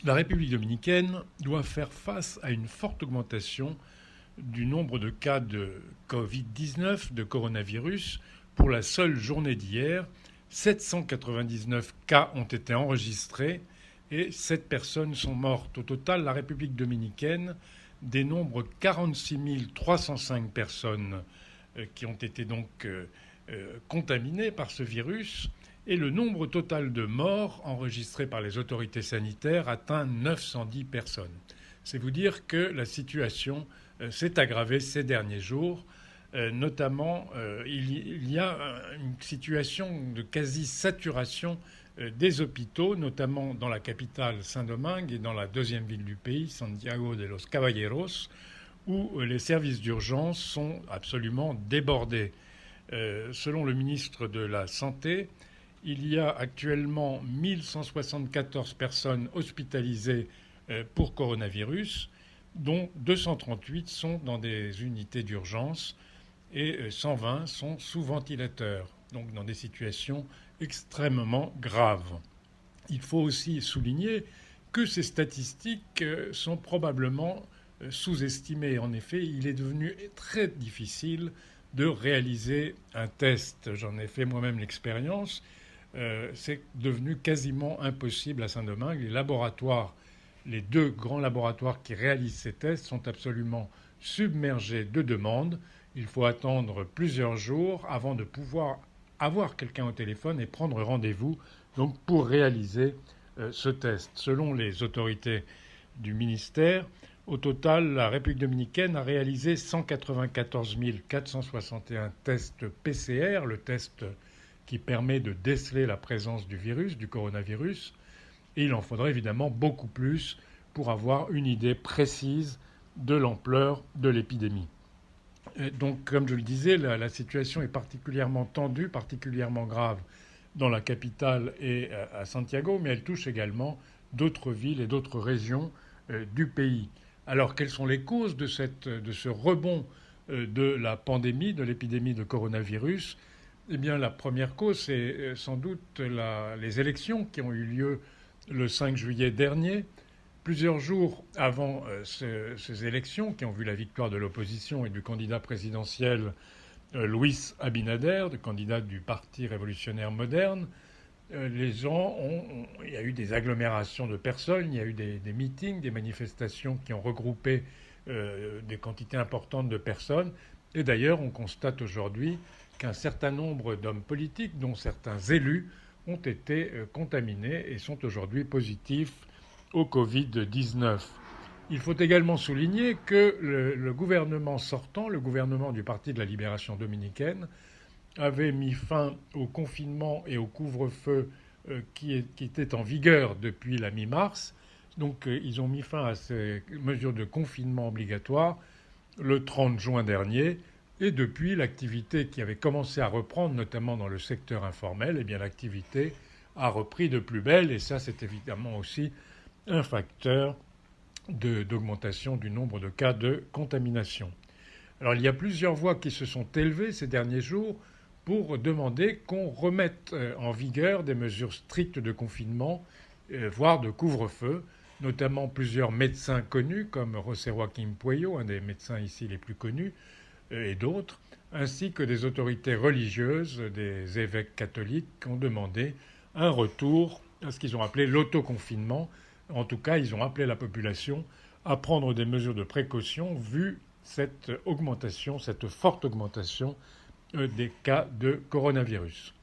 La République dominicaine doit faire face à une forte augmentation du nombre de cas de Covid-19, de coronavirus. Pour la seule journée d'hier, 799 cas ont été enregistrés et 7 personnes sont mortes. Au total, la République dominicaine dénombre 46 305 personnes qui ont été donc contaminées par ce virus et le nombre total de morts enregistrés par les autorités sanitaires atteint 910 personnes. C'est vous dire que la situation s'est aggravée ces derniers jours. Notamment, il y a une situation de quasi-saturation des hôpitaux, notamment dans la capitale Saint-Domingue et dans la deuxième ville du pays, Santiago de los Caballeros, où les services d'urgence sont absolument débordés. Selon le ministre de la Santé, il y a actuellement 1174 personnes hospitalisées pour coronavirus, dont 238 sont dans des unités d'urgence et 120 sont sous ventilateur, donc dans des situations extrêmement graves. Il faut aussi souligner que ces statistiques sont probablement sous-estimées. En effet, il est devenu très difficile de réaliser un test. J'en ai fait moi-même l'expérience. C'est devenu quasiment impossible à Saint-Domingue. Les laboratoires, les deux grands laboratoires qui réalisent ces tests sont absolument submergés de demandes. Il faut attendre plusieurs jours avant de pouvoir avoir quelqu'un au téléphone et prendre rendez-vous donc pour réaliser ce test. Selon les autorités du ministère, au total, la République dominicaine a réalisé 194 461 tests PCR, le test qui permet de déceler la présence du virus, du coronavirus. Et il en faudrait évidemment beaucoup plus pour avoir une idée précise de l'ampleur de l'épidémie. Donc, comme je le disais, la situation est particulièrement tendue, particulièrement grave dans la capitale et à Santiago, mais elle touche également d'autres villes et d'autres régions du pays. Alors, quelles sont les causes de ce rebond de la pandémie, de l'épidémie de coronavirus ? Eh bien, la première cause, c'est sans doute les élections qui ont eu lieu le 5 juillet dernier. Plusieurs jours avant ces élections, qui ont vu la victoire de l'opposition et du candidat présidentiel Luis Abinader, le candidat du Parti révolutionnaire moderne, il y a eu des agglomérations de personnes, il y a eu des meetings, des manifestations qui ont regroupé des quantités importantes de personnes. Et d'ailleurs, on constate aujourd'hui qu'un certain nombre d'hommes politiques, dont certains élus, ont été contaminés et sont aujourd'hui positifs au Covid-19. Il faut également souligner que le gouvernement sortant, le gouvernement du Parti de la Libération dominicaine, avait mis fin au confinement et au couvre-feu qui étaient en vigueur depuis la mi-mars. Donc ils ont mis fin à ces mesures de confinement obligatoires le 30 juin dernier. Et depuis, l'activité qui avait commencé à reprendre, notamment dans le secteur informel, eh bien l'activité a repris de plus belle. Et ça, c'est évidemment aussi un facteur d'augmentation du nombre de cas de contamination. Alors il y a plusieurs voix qui se sont élevées ces derniers jours pour demander qu'on remette en vigueur des mesures strictes de confinement, voire de couvre-feu, notamment plusieurs médecins connus comme José Joaquín Puello, un des médecins ici les plus connus, et d'autres, ainsi que des autorités religieuses, des évêques catholiques qui ont demandé un retour à ce qu'ils ont appelé l'autoconfinement. En tout cas, ils ont appelé la population à prendre des mesures de précaution vu cette augmentation, cette forte augmentation des cas de coronavirus.